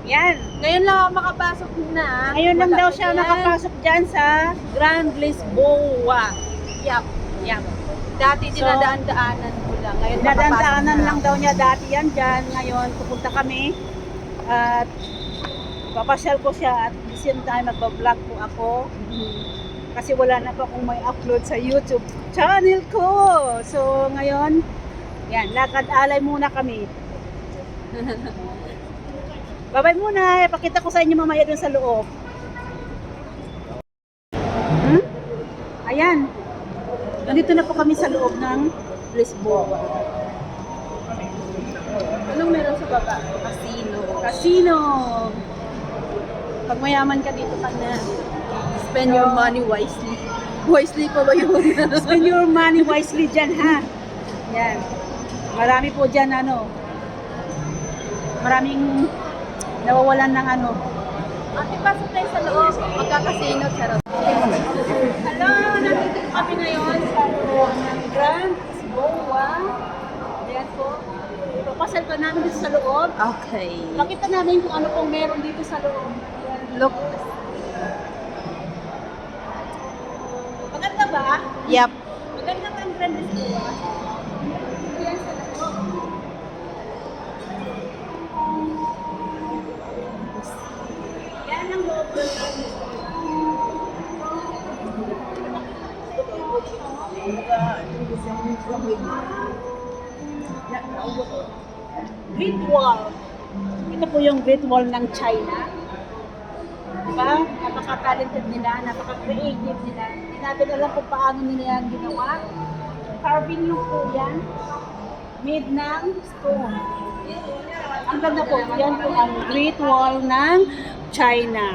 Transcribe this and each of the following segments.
Yan. Ngayon lang ako makapasok na. Ngayon lang daw Wala siya pa yan. nakapasok dyan sa Grand Lisboa. Yap. Yan. Dati So, dinadaan-daanan ko lang. Ngayon Dadaan-daanan makapasok lang daw niya dati yan dyan. Ngayon pupunta kami at papasyal ko siya at at the same time magbablog po ako. Kasi wala na pa akong may upload sa YouTube channel ko. So ngayon, yan, lakad alay muna kami. Babay muna, ipakita ko sa inyo mamaya dun sa loob. Ayan. Nandito na po kami sa loob ng Lisboa. Anong meron sa baba? Casino. Casino. Pag mayaman ka dito ka na. Spend your money wisely. Wisely pa ba yun? Spend your money wisely dyan, ha? Yan. Marami po dyan, maraming nawawalan ng Ate, pasok tayo sa loob. Magkakasino, charot. Hello, nandito po kami ngayon sa loob ng Grand Lisboa. Ayan po. Papasal pa namin dito sa loob. Okay. Makita namin kung ano pong meron dito sa loob. Look. Maganda ba? Yep. Maganda ba ang Grand Lisboa? Ayan sa loob. Yan ang loob ng Grand Lisboa. Great Wall. Ito po yung Great Wall ng China. Diba? Napaka-talented nila, napaka-creative nila. Hindi natin alam kung paano nila yan ginawa. Carving yung po yan. Made ng stone. Ang ganda po, yan po ang Great Wall ng China.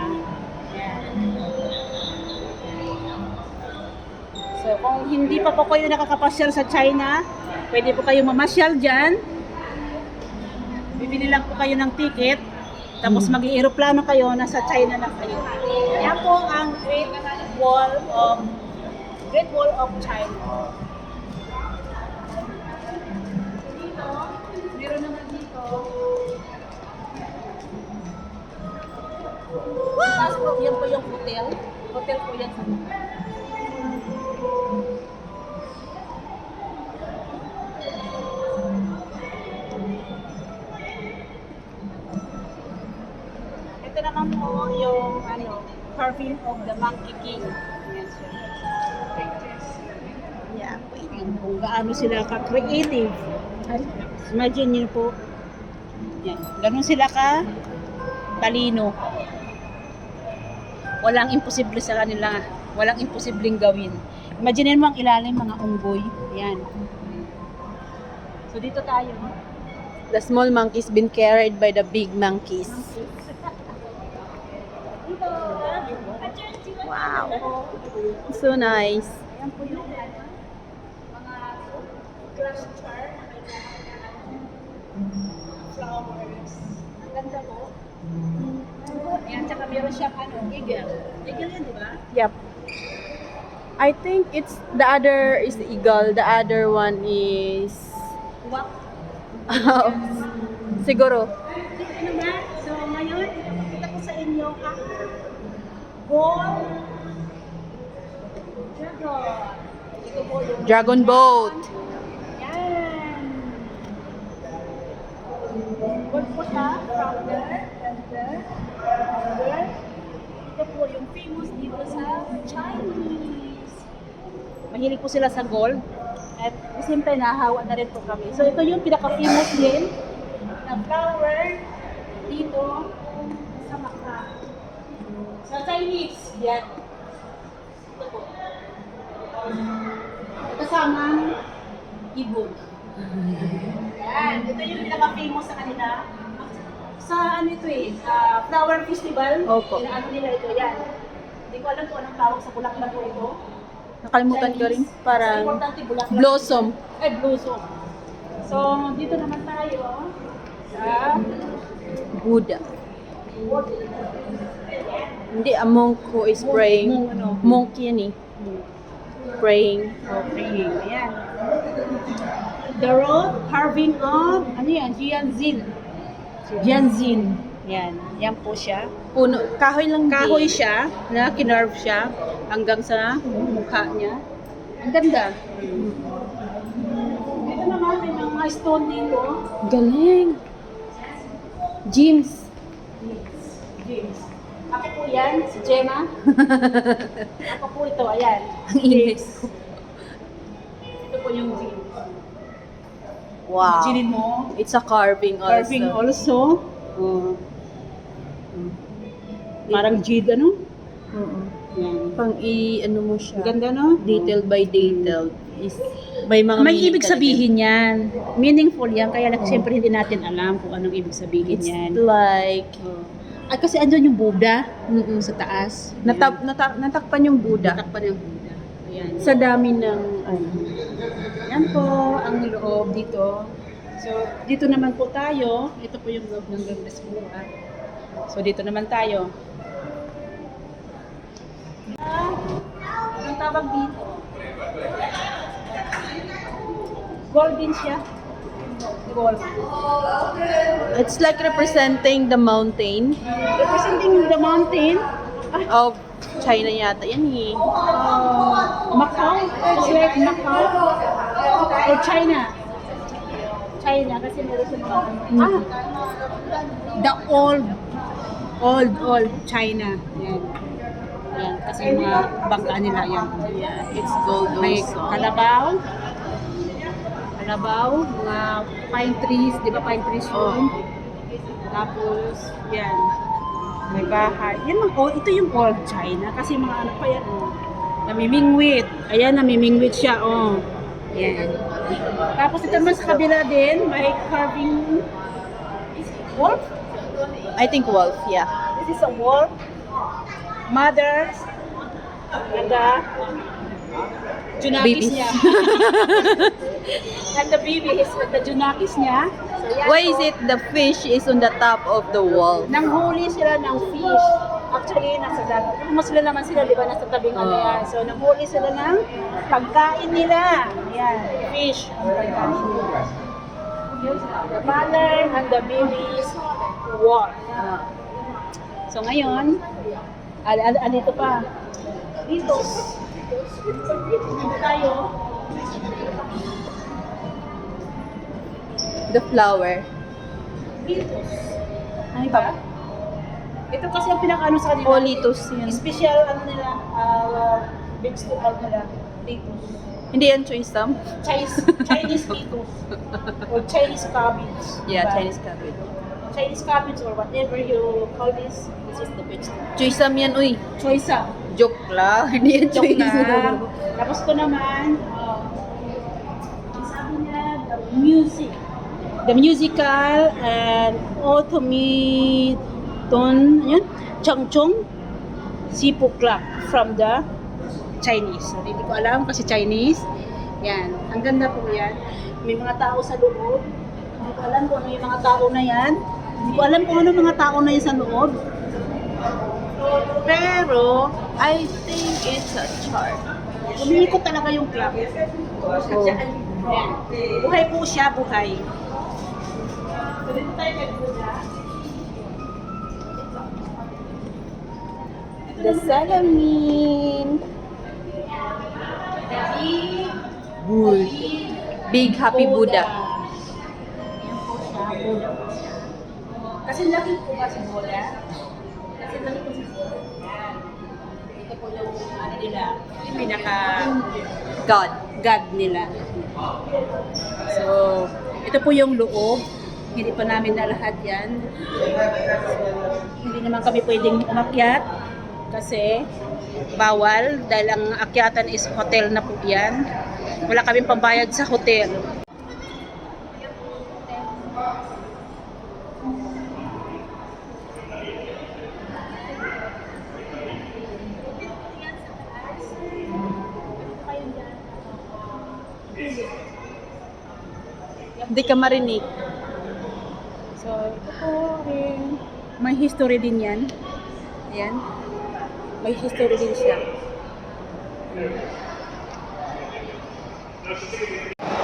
So, kung hindi pa po kayo nakakapasyal sa China, pwede po kayo mamasyal dyan. Bibili lang po kayo ng ticket, tapos mag-i-aeroplano kayo, nasa China na kayo. Yan po ang Great Wall of China. Dito, meron naman dito. Tapos po, yan po yung hotel. Hotel po yan sa mga. Ito naman po yung carving of the Monkey King. Ayan siya. Yeah, kung gaano sila ka-creative. Imagine niyo po. Yan. Ganun sila ka-talino. Walang imposible sa kanila. Walang imposibleng gawin. Imagine mo ang ilalim, mga unggoy. Yan. So dito tayo. The small monkeys been carried by the big monkeys. Dito. Wow. So nice. Yan po yung mga glass jar. Flowers. Ang ganda po. Yan, tsaka meron siyang eagle. Eagle yun, di ba? Yep. I think it's the other is the eagle, the other one is Uwak. siguro. Ano nga? So, ngayon, ipapakita ko sa inyo ang ball dragon. Ito po yung Dragon boat. Yan. Gold po siya from there and there. Ito po yung famous dito sa Chinese. Mahilig po sila sa gold. At the same time, nahahawa na rin po kami. So ito yung pinaka-famous din na flower dito sa Macau. Sa Chinese, yan. Ito po. Kasamang ibon. Yan. Ito yung pinaka-famous sa kanila. Sa ano ito flower festival. Opo. Inaano nila ito, yan. Hindi ko alam kung anong tawag sa bulaklak po ito. Nakalimutan ko rin. Chinese. Parang So, importante bulaklak. blossom. Ay, blossom. So, dito naman tayo sa Buddha. Hindi, a monk who is praying. Monk yan eh. Praying. praying. Ayan. The road carving of, ano yan, Jianzin. Jianzin. Yan. Yan po siya. Puno, kahoy lang Kahoy din. siya, na kinurve siya hanggang sa mukha niya. Ang ganda. Ito naman, may mga stone dito. Galing. James. James. Ako po yan, si Gemma. Ako po ito, ayan. Ang init. Ito po yung James. Wow. Imaginin mo, It's a carving also. carving also. Oh. Parang jade, ano? Oo. Yan. Pang ano mo siya. Ang ganda, no? Detail by detail. Is, may mga May meaning ibig talaga. sabihin yan. Meaningful yan, kaya lang siyempre hindi natin alam kung anong ibig sabihin It's yan. like, At kasi andun yung Buddha mm sa taas. natakpan yung Buddha. Natakpan yung Buddha. Ayan. Sa dami ng, ano. Yan po ang loob dito. So, dito naman po tayo. Ito po yung loob ng Grandes Buddha. So, dito naman tayo. Ang tawag dito. Golden siya. Gold. It's like representing the mountain Representing the mountain. of China yata. Yan eh. Macau. It's like Macau. Or China. China kasi meron sa mga the old China. Yan. Yan. Kasi mga bangka nila yan. Yeah, it's gold May also. kalabaw. Kalabaw. Mga pine trees. Di ba pine trees yun? Tapos, yan. May bahay. Yan mga, ito yung old China. Kasi mga ano pa yan, oh. Namimingwit. Ayan, namimingwit siya, oh. Yan. Tapos ito naman sa kabila din, may carving wolf. I think wolf, yeah. This is a wolf. Mother. Naga. Junakis Baby. niya. And the baby is with the junakis niya. So, yan Why po. is it the fish is on the top of the wall? Nanghuli sila ng fish. Actually, nasa dagat. Muslim naman sila, di ba? Nasa tabing ano yan. So, nanghuli sila ng pagkain nila. Yan, fish. Ang pagkain nila. The mother and the babies walk. So, ngayon, dito pa. Dito. Dito tayo. The flower. Dito. Ano ba? Ito kasi ang pinakaano sa kanila. Politos yan. Special ano nila, vegetable nila. Dito. Hindi yan choysam? Chinese dito. Or Chinese cabbage. Yeah, Diba? Chinese cabbage. Chinese cabbage or whatever you call this is the vegetable. Choysam yan, uy. Choisa. Joke lang. Hindi yan Joke choysam. lang. Tapos ito naman, ang sabi niya, the music. The musical and automaton, yun, changchong, sipu clock from the Chinese. So, hindi ko alam kasi Chinese. Yan. Ang ganda po yan. May mga tao sa loob. Hindi ko alam kung ano yung mga tao na yan. Hindi ko alam kung ano mga tao na yan sa loob. Pero, I think it's a chart. umiikot talaga yung clock. Oh. Yan. Buhay po siya, buhay. So, dito tayo kay Buddha. The salamin. Big happy Buddha. Yan po siya, Buddha po siya. Kasi laki po ba si Buddha? Kasi laki po si Buddha. Yan. Ito po yung ano nila, yung pinaka God. God nila. So, ito po yung loob. Hindi pa namin na lahat yan. So, hindi naman kami pwedeng umakyat kasi bawal dahil ang akyatan is hotel na po yan. Wala kaming pambayad sa hotel. Hindi ka marinig. So, ito po rin. May history din yan. Ayan. May history din siya.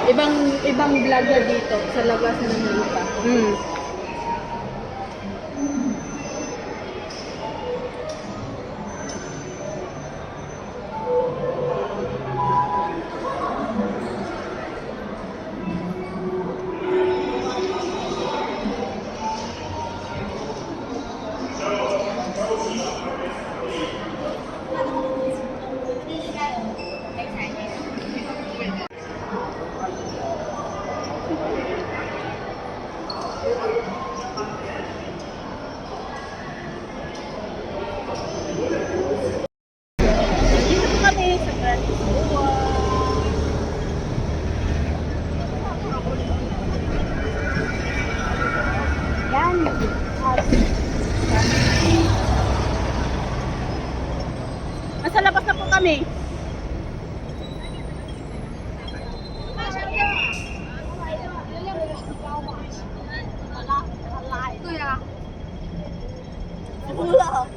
Ibang vlog na dito sa labas ng lupa. kami. Wala.